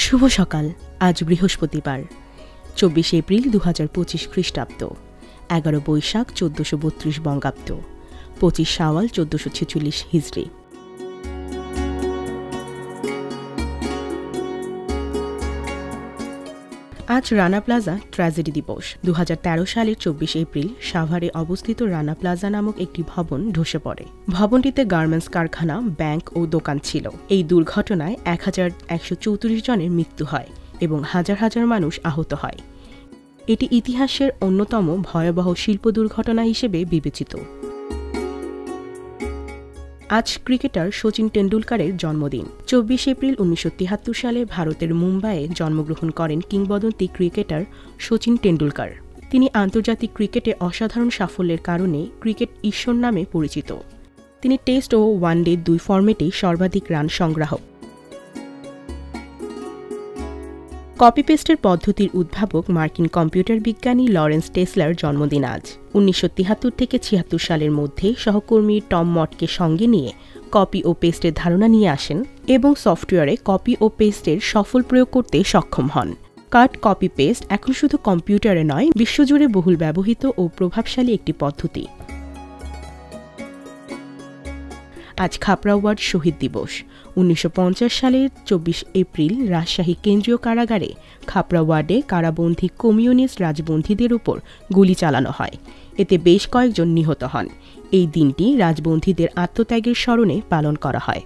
শুভ সকাল। আজ বৃহস্পতিবার ২৪ এপ্রিল ২০২৫ খ্রিস্টাব্দ, ১১ বৈশাখ ১৪৩২ বঙ্গাব্দ, ২৫ শাওয়াল ১৪৪৬ হিজরি। আজ রানা প্লাজা ট্র্যাজেডি দিবস। ২০১৩ সালের ২৪ এপ্রিল সাভারে অবস্থিত রানা প্লাজা নামক একটি ভবন ধসে পড়ে। ভবনটিতে গার্মেন্টস কারখানা, ব্যাংক ও দোকান ছিল। এই দুর্ঘটনায় ১১৩৪ জনের মৃত্যু হয় এবং হাজার হাজার মানুষ আহত হয়। এটি ইতিহাসের অন্যতম ভয়াবহ শিল্প দুর্ঘটনা হিসেবে বিবেচিত। আজ ক্রিকেটার শচীন টেন্ডুলকারের জন্মদিন। ২৪ এপ্রিল ১৯৭৩ সালে ভারতের মুম্বাইয়ে জন্মগ্রহণ করেন কিংবদন্তি ক্রিকেটার শচীন টেন্ডুলকার। তিনি আন্তর্জাতিক ক্রিকেটে অসাধারণ সাফল্যের কারণে ক্রিকেট ঈশ্বর নামে পরিচিত। তিনি টেস্ট ও ওয়ানডে দুই ফরম্যাটেই সর্বাধিক রান সংগ্রাহক। কপি পেস্টের পদ্ধতির উদ্ভাবক মার্কিন কম্পিউটার বিজ্ঞানী লরেন্স টেসলার জন্মদিন আজ। ১৯৭৩ থেকে ৭৬ সালের মধ্যে সহকর্মী টম মটকে সঙ্গে নিয়ে কপি ও পেস্টের ধারণা নিয়ে আসেন এবং সফটওয়্যারে কপি ও পেস্টের সফল প্রয়োগ করতে সক্ষম হন। কাট কপি পেস্ট এখন শুধু কম্পিউটারে নয়, বিশ্বজুড়ে বহুল ব্যবহৃত ও প্রভাবশালী একটি পদ্ধতি। আজ খাপড়া ওয়ার্ড শহীদ দিবস। ১৯৫০ সালের ২৪ এপ্রিল রাজশাহী কেন্দ্রীয় কারাগারে খাপড়া ওয়ার্ডে কারাবন্দী কমিউনিস্ট রাজবন্দীদের উপর গুলি চালানো হয়। এতে বেশ কয়েকজন নিহত হন। এই দিনটি রাজবন্দীদের আত্মত্যাগের স্মরণে পালন করা হয়।